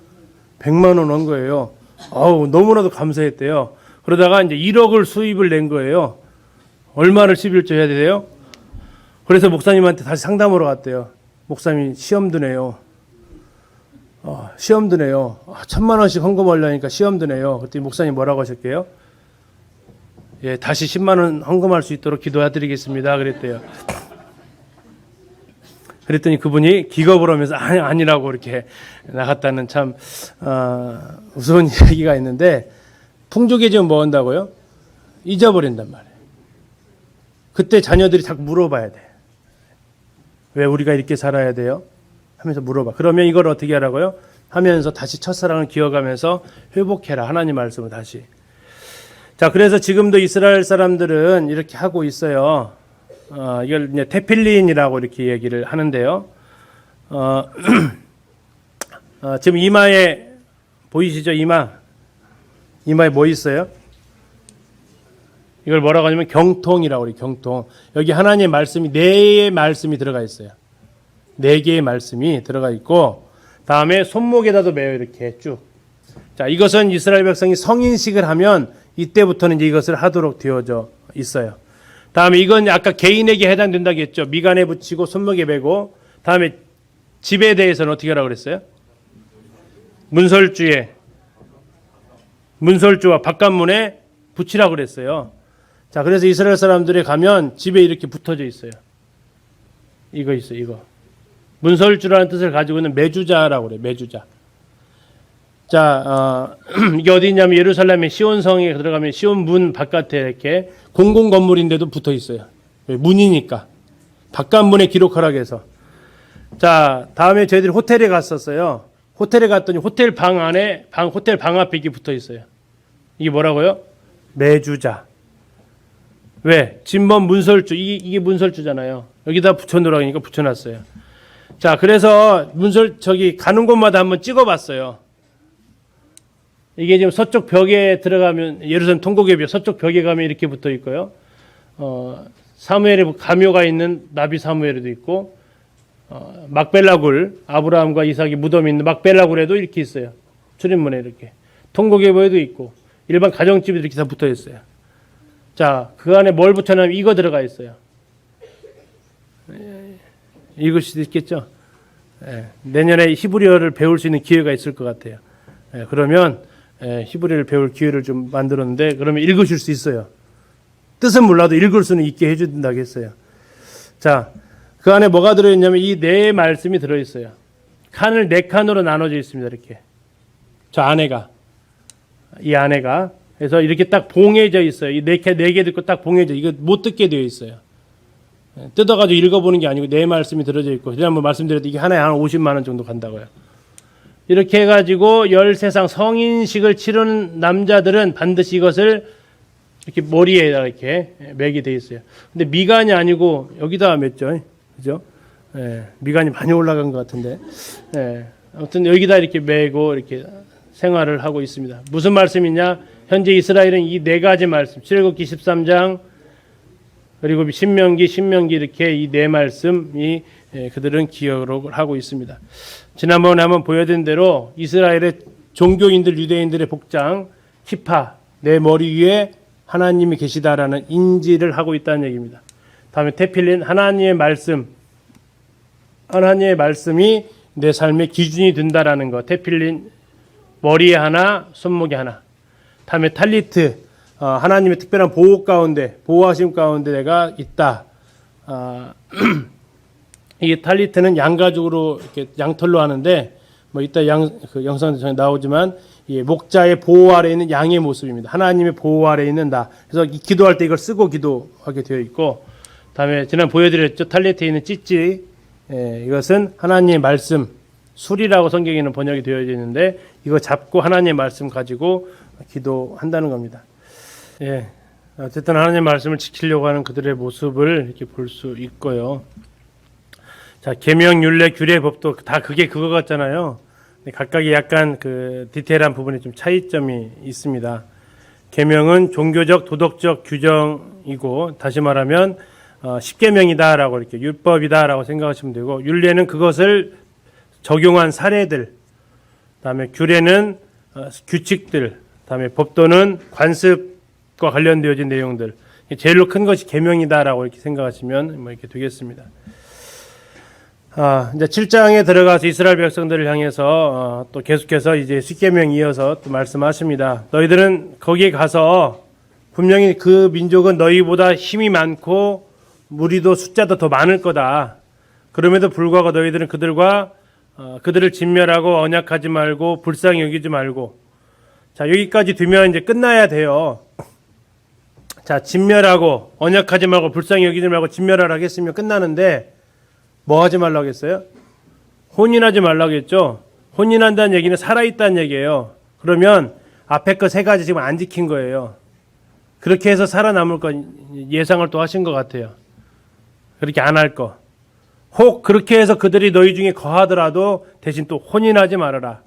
100만 원 한 거예요. 너무나도 감사했대요. 그러다가 이제 1억을 수입을 낸 거예요. 얼마를 11조 해야 돼요? 그래서 목사님한테 다시 상담으로 갔대요. 목사님 시험 드네요. 시험 드네요. 1,000만 원씩 헌금하려니까 시험 드네요. 그랬더니 목사님 뭐라고 하셨게요? 예, 다시 10만 원 헌금할 수 있도록 기도해드리겠습니다. 그랬대요. 그랬더니 그분이 기겁을 하면서 아니라고 이렇게 나갔다는 참 우스운 얘기가 있는데, 풍족에 지금 뭐 한다고요? 잊어버린단 말이에요. 그때 자녀들이 자꾸 물어봐야 돼. 왜 우리가 이렇게 살아야 돼요? 하면서 물어봐. 그러면 이걸 어떻게 하라고요? 하면서 다시 첫사랑을 기억하면서 회복해라. 하나님 말씀을 다시. 자, 그래서 지금도 이스라엘 사람들은 이렇게 하고 있어요. 이걸 이제 테필린이라고 이렇게 얘기를 하는데요. 지금 이마에 보이시죠? 이마에 뭐 있어요? 이걸 뭐라고 하냐면 경통이라고 그래요. 경통. 여기 하나님의 말씀이 4개의 말씀이 들어가 있어요. 4개의 말씀이 들어가 있고, 다음에 손목에다도 매요. 이렇게 쭉. 자, 이것은 이스라엘 백성이 성인식을 하면 이때부터는 이제 이것을 하도록 되어져 있어요. 다음에 이건 아까 개인에게 해당된다고 했죠. 미간에 붙이고 손목에 매고. 다음에 집에 대해서는 어떻게 하라고 그랬어요? 문설주와 바깥문에 붙이라고 그랬어요. 자, 그래서 이스라엘 사람들이 가면 집에 이렇게 붙어져 있어요. 이거 있어요, 이거. 문설주라는 뜻을 가지고 있는 메주자라고 그래요, 메주자. 자, 이게 어디 있냐면 예루살렘의 시온성에 들어가면 시온 문 바깥에 이렇게 공공 건물인데도 붙어 있어요. 문이니까. 바깥문에 기록하라고 해서. 자, 다음에 저희들이 호텔에 갔었어요. 호텔에 갔더니 호텔 방 안에, 호텔 방 앞에 이게 붙어 있어요. 이게 뭐라고요? 매주자. 왜? 진범 문설주. 이게 문설주잖아요. 여기다 붙여놓으라니까 붙여놨어요. 자, 그래서 가는 곳마다 한번 찍어봤어요. 이게 지금 서쪽 벽에 들어가면, 예루살렘 통곡의 벽, 서쪽 벽에 가면 이렇게 붙어 있고요. 사무엘의 가묘가 있는 나비 사무엘에도 있고, 막벨라굴, 아브라함과 이삭이 무덤이 있는 막벨라굴에도 이렇게 있어요. 출입문에 이렇게. 통곡의 벽에도 있고, 일반 가정집에 이렇게 다 붙어 있어요. 자, 그 안에 뭘 붙여놓으면 이거 들어가 있어요. 읽을 수도 있겠죠? 내년에 히브리어를 배울 수 있는 기회가 있을 것 같아요. 그러면 히브리어를 배울 기회를 좀 만들었는데, 그러면 읽으실 수 있어요. 뜻은 몰라도 읽을 수는 있게 해준다고 했어요. 자, 그 안에 뭐가 들어있냐면 이 4 말씀이 들어있어요. 칸을 4칸으로 나눠져 있습니다. 이렇게. 이 안에가. 그래서 이렇게 딱 봉해져 있어요. 이 4개 듣고 딱 봉해져. 이거 못 듣게 되어 있어요. 뜯어가지고 읽어보는 게 아니고 4 말씀이 들어져 있고, 지난번 말씀드렸듯이 이게 하나에 한 50만 원 정도 간다고요. 이렇게 해가지고 13상 성인식을 치르는 남자들은 반드시 이것을 이렇게 머리에다 이렇게 매게 돼 있어요. 근데 미간이 아니고 여기다 맸죠. 그죠? 미간이 많이 올라간 것 같은데. 아무튼 여기다 이렇게 매고 이렇게 생활을 하고 있습니다. 무슨 말씀이냐? 현재 이스라엘은 이 4가지 말씀, 출애굽기 13장, 그리고 신명기 이렇게 이 4 말씀이 그들은 기억을 하고 있습니다. 지난번에 한번 보여드린 대로 이스라엘의 종교인들, 유대인들의 복장, 키파, 내 머리 위에 하나님이 계시다라는 인지를 하고 있다는 얘기입니다. 다음에 테필린, 하나님의 말씀이 내 삶의 기준이 된다라는 거. 테필린, 머리에 하나, 손목에 하나. 다음에 탈리트, 하나님의 특별한 보호 가운데, 보호하심 가운데 내가 있다. 이 탈리트는 양가죽으로 이렇게 양털로 하는데, 뭐 이따 그 영상에 나오지만, 이 목자의 보호 아래에 있는 양의 모습입니다. 하나님의 보호 아래에 있는 나. 그래서 기도할 때 이걸 쓰고 기도하게 되어 있고, 다음에 지난 보여드렸죠. 탈리트에 있는 찌찌. 이것은 하나님의 말씀, 술이라고 성경에는 번역이 되어 있는데, 이거 잡고 하나님의 말씀 가지고 기도한다는 겁니다. 예. 어쨌든 하나님의 말씀을 지키려고 하는 그들의 모습을 이렇게 볼 수 있고요. 자, 계명, 율례, 규례, 법도 다 그게 그거 같잖아요. 각각이 약간 그 디테일한 부분에 좀 차이점이 있습니다. 계명은 종교적, 도덕적 규정이고, 다시 말하면 10계명이다라고 이렇게 율법이다라고 생각하시면 되고, 율례는 그것을 적용한 사례들, 그다음에 규례는 규칙들, 그다음에 법도는 관습과 관련되어진 내용들. 제일로 큰 것이 계명이다라고 이렇게 생각하시면 뭐 이렇게 되겠습니다. 이제 7장에 들어가서 이스라엘 백성들을 향해서 또 계속해서 이제 10계명 이어서 또 말씀하십니다. 너희들은 거기에 가서 분명히 그 민족은 너희보다 힘이 많고 무리도 숫자도 더 많을 거다. 그럼에도 불구하고 너희들은 그들을 진멸하고 언약하지 말고 불쌍히 여기지 말고. 자, 여기까지 두면 이제 끝나야 돼요. 자, 진멸하고 언약하지 말고 불쌍히 여기지 말고 진멸하라 하겠으면 끝나는데, 뭐 하지 말라고 했어요? 혼인하지 말라고 했죠. 혼인한다는 얘기는 살아있다는 얘기예요. 그러면 앞에 거 세 가지 지금 안 지킨 거예요. 그렇게 해서 살아남을 건 예상을 또 하신 것 같아요. 그렇게 안 할 거. 혹 그렇게 해서 그들이 너희 중에 거하더라도 대신 또 혼인하지 말아라.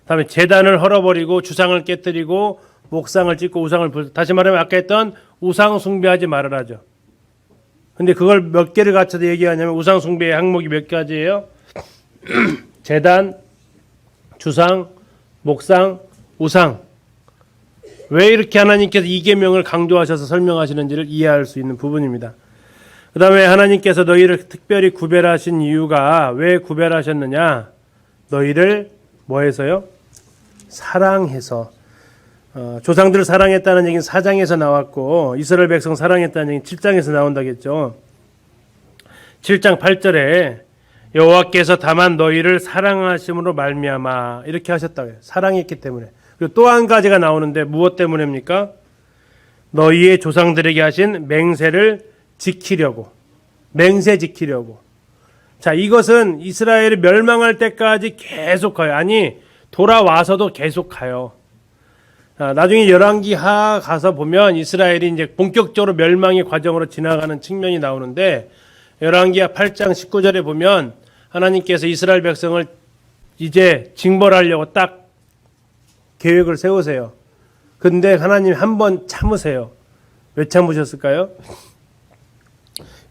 다음에 제단을 헐어버리고 주상을 깨뜨리고 목상을 찍고 우상을 다시 말하면 아까 했던 우상 숭배하지 말아라죠. 근데 그걸 몇 개를 갖춰서 얘기하냐면 우상 숭배의 항목이 몇 가지예요? 제단, 주상, 목상, 우상. 왜 이렇게 하나님께서 이 계명을 강조하셔서 설명하시는지를 이해할 수 있는 부분입니다. 그 다음에 하나님께서 너희를 특별히 구별하신 이유가 왜 구별하셨느냐? 너희를 뭐 해서요? 사랑해서. 조상들을 사랑했다는 얘기는 4장에서 나왔고 이스라엘 백성 사랑했다는 얘기는 7장에서 나온다겠죠. 7장 8절에 여호와께서 다만 너희를 사랑하심으로 말미암아 이렇게 하셨다고요. 사랑했기 때문에. 그리고 또 한 가지가 나오는데 무엇 때문입니까? 너희의 조상들에게 하신 맹세를 지키려고. 맹세 지키려고. 자, 이것은 이스라엘이 멸망할 때까지 계속 가요. 아니, 돌아와서도 계속 가요. 나중에 열왕기하 가서 보면 이스라엘이 이제 본격적으로 멸망의 과정으로 지나가는 측면이 나오는데 열왕기하 8장 19절에 보면 하나님께서 이스라엘 백성을 이제 징벌하려고 딱 계획을 세우세요. 근데 하나님 한번 참으세요. 왜 참으셨을까요?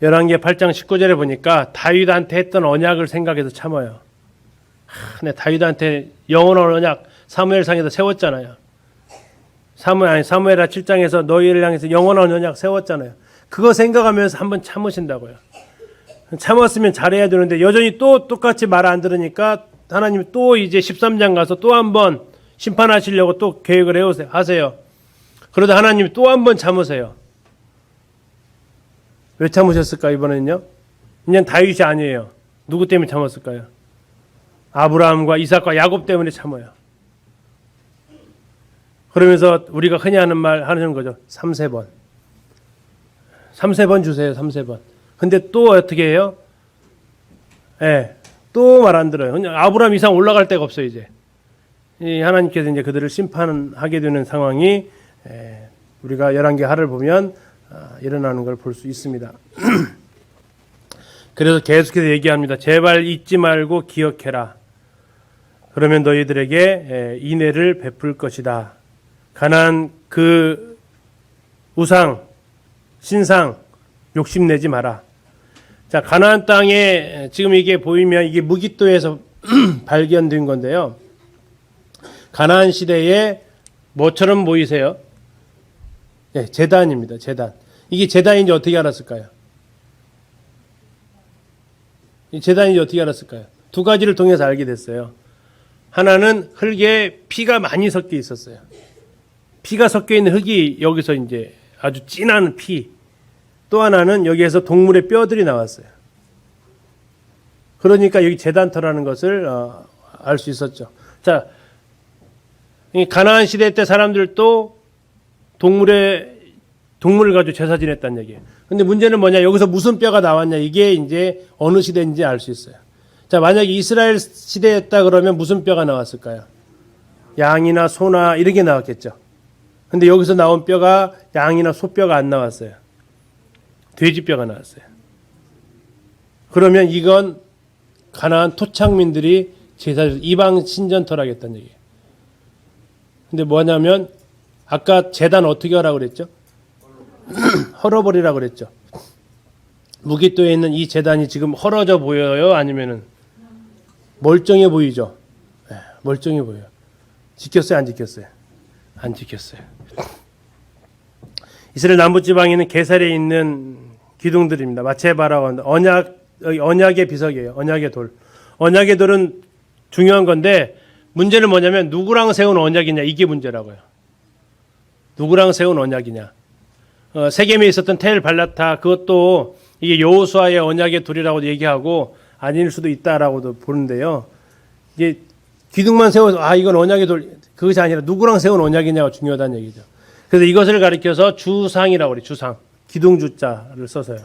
열왕기하 8장 19절에 보니까 다윗한테 했던 언약을 생각해서 참아요. 근데 다윗한테 영원한 언약 사무엘상에서 세웠잖아요. 사무엘하 7장에서 너희를 향해서 영원한 언약 세웠잖아요. 그거 생각하면서 한번 참으신다고요. 참았으면 잘해야 되는데 여전히 또 똑같이 말 안 들으니까 하나님이 또 이제 13장 가서 또 한번 심판하시려고 또 계획을 하세요. 그러다 하나님이 또 한번 참으세요. 왜 참으셨을까 이번에는요? 그냥 다윗이 아니에요. 누구 때문에 참았을까요? 아브라함과 이삭과 야곱 때문에 참아요. 그러면서 우리가 흔히 하는 말 하는 거죠. 3세번. 3세번 주세요. 3세번. 근데 또 어떻게 해요? 또 말 안 들어요. 그냥 아브라함 이상 올라갈 데가 없어요, 이제. 하나님께서 이제 그들을 심판하게 되는 상황이 우리가 11개하를 보면 일어나는 걸 볼 수 있습니다. 그래서 계속해서 얘기합니다. 제발 잊지 말고 기억해라. 그러면 너희들에게 인애를 베풀 것이다. 가나안 그 우상, 신상 욕심내지 마라. 자, 가나안 땅에 지금 이게 보이면 이게 무기또에서 발견된 건데요. 가나안 시대에 뭐처럼 보이세요? 네, 제단입니다. 제단. 이게 제단인지 어떻게 알았을까요? 이 제단인지 어떻게 알았을까요? 두 가지를 통해서 알게 됐어요. 하나는 흙에 피가 많이 섞여 있었어요. 피가 섞여 있는 흙이 여기서 이제 아주 진한 피. 또 하나는 여기에서 동물의 뼈들이 나왔어요. 그러니까 여기 제단터라는 것을 알 수 있었죠. 자, 이 가나안 시대 때 사람들도 동물을 가지고 제사 지냈다는 얘기예요. 근데 문제는 뭐냐? 여기서 무슨 뼈가 나왔냐? 이게 이제 어느 시대인지 알 수 있어요. 자, 만약에 이스라엘 시대였다 그러면 무슨 뼈가 나왔을까요? 양이나 소나 이렇게 나왔겠죠. 근데 여기서 나온 뼈가 양이나 소뼈가 안 나왔어요. 돼지뼈가 나왔어요. 그러면 이건 가나안 토착민들이 제사를 이방 신전터라겠다는 얘기예요. 근데 뭐냐면 아까 제단 어떻게 하라고 그랬죠? 헐어버리라고 그랬죠. 무기토에 있는 이 제단이 지금 헐어져 보여요? 아니면은 멀쩡해 보이죠? 네, 멀쩡해 보여요. 지켰어요? 안 지켰어요? 안 지켰어요. 이스라엘 남부지방에는 게살에 있는 기둥들입니다. 마체바라고 합니다. 언약의 비석이에요. 언약의 돌. 언약의 돌은 중요한 건데 문제는 뭐냐면 누구랑 세운 언약이냐 이게 문제라고요. 누구랑 세운 언약이냐. 세겜에 있었던 텔 발라타 그것도 이게 여호수아의 언약의 돌이라고 얘기하고 아닐 수도 있다라고도 보는데요. 이게 기둥만 세워서 이건 언약의 돌 그것이 아니라 누구랑 세운 언약이냐가 중요하다는 얘기죠. 그래서 이것을 가리켜서 주상이라고 그래요. 주상. 기둥주자를 써서요.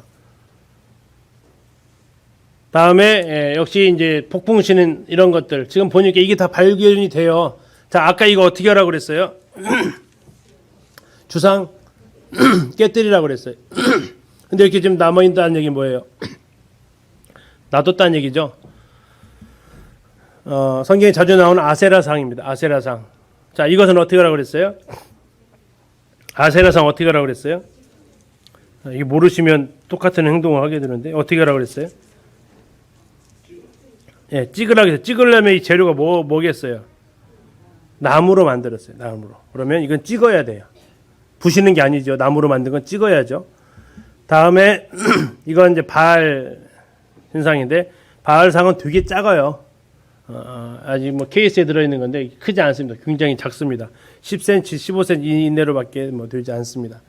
다음에 역시 이제 폭풍신은 이런 것들 지금 보니까 이게 다 발견이 돼요. 자, 아까 이거 어떻게 하라고 그랬어요? 주상 깨뜨리라고 그랬어요. 근데 이렇게 지금 남아있다는 얘기 뭐예요? 놔뒀다는 얘기죠. 성경에 자주 나오는 아세라상입니다. 아세라상. 자, 이것은 어떻게 하라고 그랬어요? 아세라상 어떻게 하라고 그랬어요? 이게 모르시면 똑같은 행동을 하게 되는데 어떻게 하라고 그랬어요? 예, 찍으라고 했어요. 찍으려면 이 재료가 뭐겠어요? 나무로 만들었어요. 나무로. 그러면 이건 찍어야 돼요. 부시는 게 아니죠. 나무로 만든 건 찍어야죠. 다음에 이건 이제 바알 신상인데 바알상은 되게 작아요. 아직 뭐 케이스에 들어있는 건데 크지 않습니다. 굉장히 작습니다. 10cm, 15cm 이내로밖에 되지 않습니다.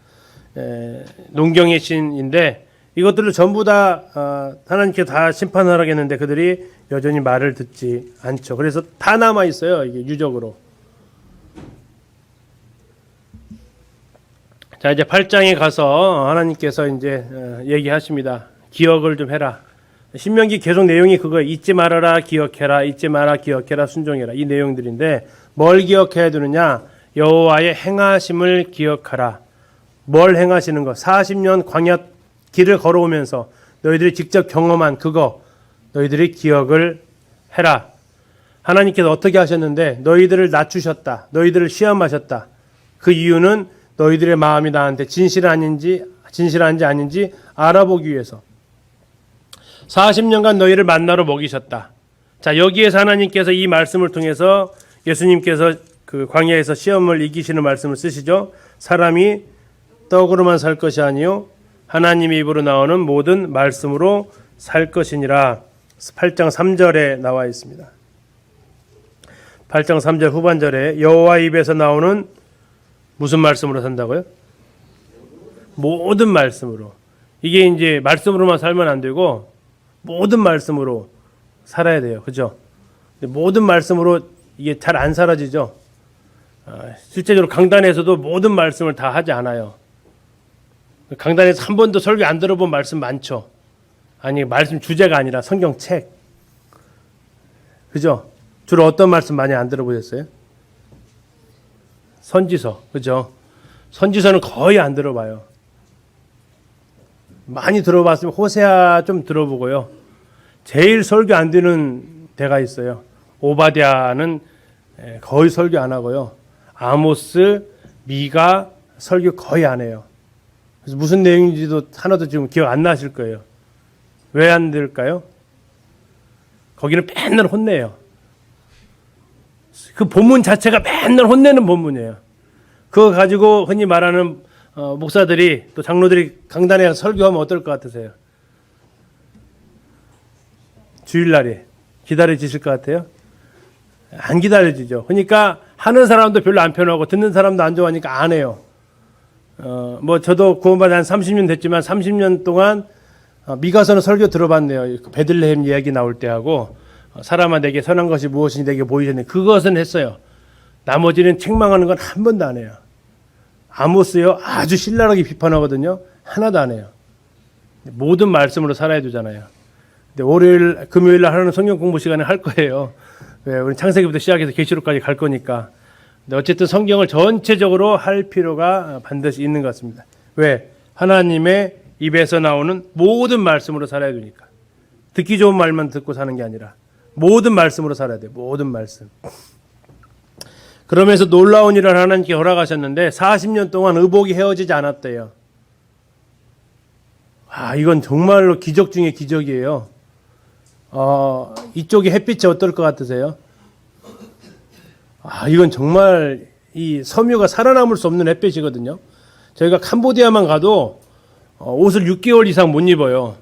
농경의 신인데 이것들을 전부 다 하나님께 다 심판을 하겠는데 그들이 여전히 말을 듣지 않죠. 그래서 다 남아 있어요. 이게 유적으로. 자, 이제 8장에 가서 하나님께서 이제 얘기하십니다. 기억을 좀 해라. 신명기 계속 내용이 그거예요. 잊지 말아라, 기억해라, 잊지 마라, 기억해라, 순종해라. 이 내용들인데 뭘 기억해야 되느냐? 여호와의 행하심을 기억하라. 뭘 행하시는 거? 40년 광야 길을 걸어오면서 너희들이 직접 경험한 그거 너희들이 기억을 해라. 하나님께서 어떻게 하셨는데 너희들을 낮추셨다. 너희들을 시험하셨다. 그 이유는 너희들의 마음이 나한테 진실한지 아닌지 알아보기 위해서 40년간 너희를 만나러 먹이셨다. 자, 여기에서 하나님께서 이 말씀을 통해서 예수님께서 그 광야에서 시험을 이기시는 말씀을 쓰시죠. 사람이 떡으로만 살 것이 아니요 하나님의 입으로 나오는 모든 말씀으로 살 것이니라. 8장 3절에 나와 있습니다. 8장 3절 후반절에 여호와 입에서 나오는 무슨 말씀으로 산다고요? 모든 말씀으로. 이게 이제 말씀으로만 살면 안 되고 모든 말씀으로 살아야 돼요. 그죠? 모든 말씀으로 이게 잘 안 사라지죠. 실제적으로 강단에서도 모든 말씀을 다 하지 않아요. 강단에서 한 번도 설교 안 들어본 말씀 많죠. 아니, 말씀 주제가 아니라 성경책. 그죠? 주로 어떤 말씀 많이 안 들어보셨어요? 선지서. 그죠? 선지서는 거의 안 들어봐요. 많이 들어봤으면 호세아 좀 들어보고요. 제일 설교 안 되는 데가 있어요. 오바댜는 거의 설교 안 하고요. 아모스, 미가 설교 거의 안 해요. 그래서 무슨 내용인지도 하나도 지금 기억 안 나실 거예요. 왜 안 될까요? 거기는 맨날 혼내요. 그 본문 자체가 맨날 혼내는 본문이에요. 그거 가지고 흔히 말하는 목사들이 또 장로들이 강단에 설교하면 어떨 것 같으세요? 주일날에 기다려지실 것 같아요? 안 기다려지죠. 그러니까 하는 사람도 별로 안 편하고 듣는 사람도 안 좋아하니까 안 해요. 뭐 저도 구원받은 한 30년 됐지만 30년 동안 미가서는 설교 들어봤네요. 베들레헴 이야기 나올 때 하고 사람아 내게 선한 것이 무엇이니 내게 보이셨네. 그것은 했어요. 나머지는 책망하는 건 한 번도 안 해요. 아모스요 아주 신랄하게 비판하거든요. 하나도 안 해요. 모든 말씀으로 살아야 되잖아요. 근데 월요일, 금요일 날 하는 성경 공부 시간에 할 거예요. 왜? 우리 창세기부터 시작해서 계시록까지 갈 거니까. 근데 어쨌든 성경을 전체적으로 할 필요가 반드시 있는 것 같습니다. 왜? 하나님의 입에서 나오는 모든 말씀으로 살아야 되니까. 듣기 좋은 말만 듣고 사는 게 아니라 모든 말씀으로 살아야 돼요. 모든 말씀. 그러면서 놀라운 일을 하나님께 허락하셨는데 40년 동안 의복이 헤어지지 않았대요. 이건 정말로 기적 중에 기적이에요. 이쪽에 햇빛이 어떨 것 같으세요? 이건 정말 이 섬유가 살아남을 수 없는 햇빛이거든요. 저희가 캄보디아만 가도 옷을 6개월 이상 못 입어요.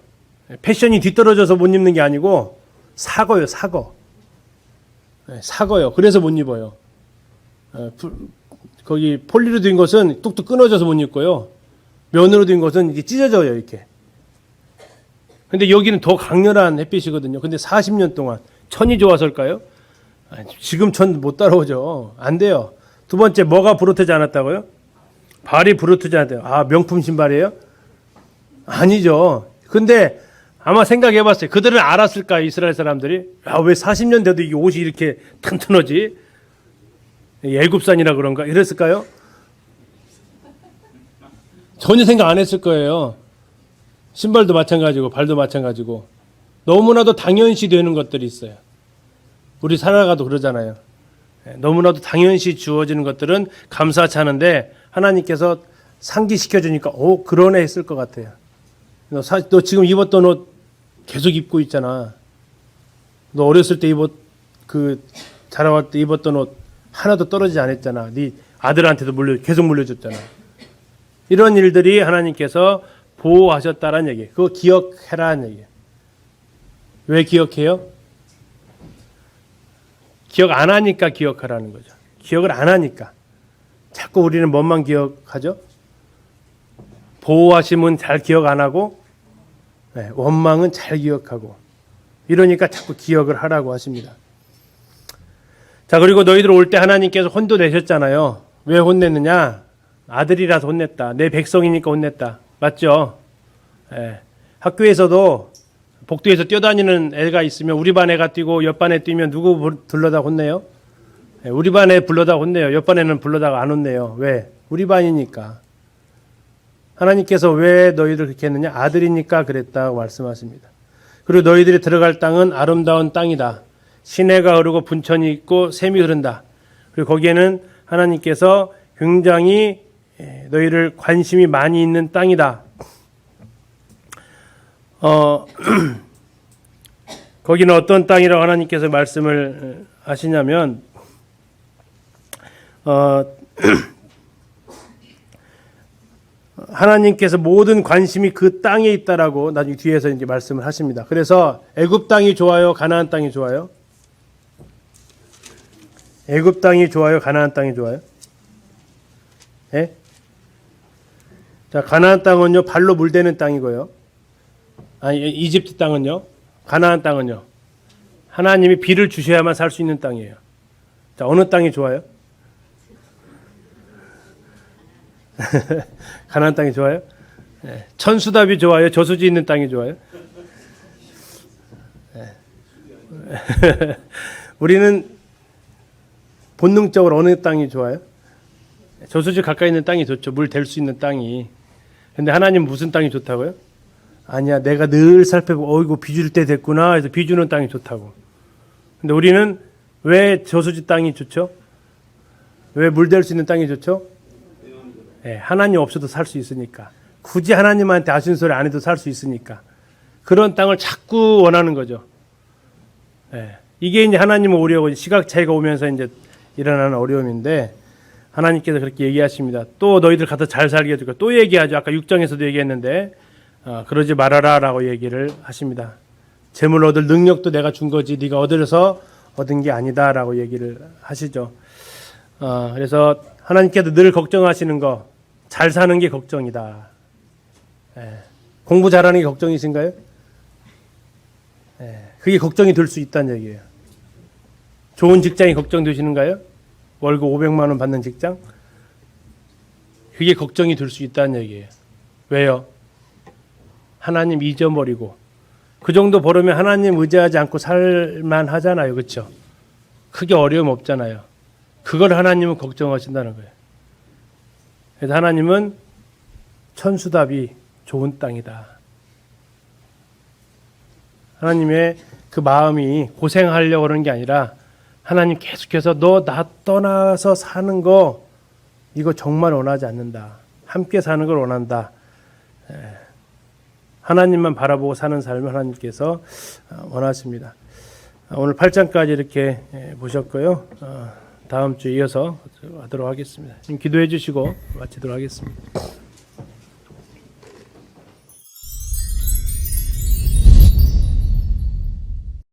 패션이 뒤떨어져서 못 입는 게 아니고 사거요, 사거. 사거요. 그래서 못 입어요. 거기 폴리로 된 것은 뚝뚝 끊어져서 못 입고요. 면으로 된 것은 이게 찢어져요, 이렇게. 근데 여기는 더 강렬한 햇빛이거든요. 근데 40년 동안 천이 좋아서일까요? 지금 천 못 따라오죠. 안 돼요. 두 번째, 뭐가 부르트지 않았다고요? 발이 부르트지 않았대요. 명품 신발이에요? 아니죠. 근데 아마 생각해 봤어요. 그들은 알았을까요? 이스라엘 사람들이? 왜 40년 돼도 이 옷이 이렇게 튼튼하지? 애굽산이라 그런가? 이랬을까요? 전혀 생각 안 했을 거예요. 신발도 마찬가지고 발도 마찬가지고 너무나도 당연시 되는 것들이 있어요. 우리 살아가도 그러잖아요. 너무나도 당연시 주어지는 것들은 감사치 않은데 하나님께서 상기시켜주니까 그러네 했을 것 같아요. 너 지금 입었던 옷 계속 입고 있잖아. 너 어렸을 때 자라왔을 때 입었던 옷 하나도 떨어지지 않았잖아. 네 아들한테도 계속 물려줬잖아. 이런 일들이 하나님께서 보호하셨다라는 얘기예요. 그거 기억해라는 얘기예요. 왜 기억해요? 기억 안 하니까 기억하라는 거죠. 기억을 안 하니까. 자꾸 우리는 뭐만 기억하죠? 보호하심은 잘 기억 안 하고 원망은 잘 기억하고 이러니까 자꾸 기억을 하라고 하십니다. 자, 그리고 너희들 올 때 하나님께서 혼도 내셨잖아요. 왜 혼냈느냐? 아들이라서 혼냈다. 내 백성이니까 혼냈다. 맞죠? 학교에서도 복도에서 뛰어다니는 애가 있으면 우리 반 애가 뛰고 옆 반에 뛰면 누구 불러다 혼내요? 우리 반에 불러다 혼내요. 옆 반에는 불러다가 안 혼내요. 왜? 우리 반이니까. 하나님께서 왜 너희들 그렇게 했느냐? 아들이니까 그랬다고 말씀하십니다. 그리고 너희들이 들어갈 땅은 아름다운 땅이다. 시내가 흐르고 분천이 있고 샘이 흐른다. 그리고 거기에는 하나님께서 굉장히 너희를 관심이 많이 있는 땅이다. 거기는 어떤 땅이라고 하나님께서 말씀을 하시냐면 하나님께서 모든 관심이 그 땅에 있다라고 나중에 뒤에서 이제 말씀을 하십니다. 그래서 애굽 땅이 좋아요, 가나안 땅이 좋아요? 애굽 땅이 좋아요, 가나안 땅이 좋아요? 예? 자, 가나안 땅은요 발로 물대는 땅이고요. 이집트 땅은요, 가나안 땅은요, 하나님이 비를 주셔야만 살 수 있는 땅이에요. 자, 어느 땅이 좋아요? 가나안 땅이 좋아요? 천수답이 좋아요? 저수지 있는 땅이 좋아요? 우리는 본능적으로 어느 땅이 좋아요? 저수지 가까이 있는 땅이 좋죠. 물 댈 수 있는 땅이. 근데 하나님 무슨 땅이 좋다고요? 아니야, 내가 늘 살펴보고 이거 비 줄 때 됐구나 해서 비 주는 땅이 좋다고. 근데 우리는 왜 저수지 땅이 좋죠? 왜 물 댈 수 있는 땅이 좋죠? 하나님 없어도 살 수 있으니까. 굳이 하나님한테 아쉬운 소리 안 해도 살 수 있으니까. 그런 땅을 자꾸 원하는 거죠. 이게 이제 하나님의 어려워, 시각 차이가 오면서 이제 일어나는 어려움인데, 하나님께서 그렇게 얘기하십니다. 또 너희들 가서 잘 살게 해줄 거야. 또 얘기하죠. 아까 6장에서도 얘기했는데, 그러지 말아라 라고 얘기를 하십니다. 재물 얻을 능력도 내가 준 거지. 네가 얻어서 얻은 게 아니다라고 얘기를 하시죠. 그래서 하나님께서 늘 걱정하시는 거, 잘 사는 게 걱정이다. 공부 잘하는 게 걱정이신가요? 그게 걱정이 될 수 있다는 얘기예요. 좋은 직장이 걱정되시는가요? 월급 500만 원 받는 직장? 그게 걱정이 될 수 있다는 얘기예요. 왜요? 하나님 잊어버리고 그 정도 벌으면 하나님 의지하지 않고 살만 하잖아요. 그렇죠? 크게 어려움 없잖아요. 그걸 하나님은 걱정하신다는 거예요. 그래서 하나님은 천수답이 좋은 땅이다. 하나님의 그 마음이 고생하려고 그러는 게 아니라 하나님 계속해서 너 나 떠나서 사는 거 이거 정말 원하지 않는다. 함께 사는 걸 원한다. 하나님만 바라보고 사는 삶을 하나님께서 원하십니다. 오늘 8장까지 이렇게 보셨고요. 다음 주에 이어서 하도록 하겠습니다. 기도해 주시고 마치도록 하겠습니다.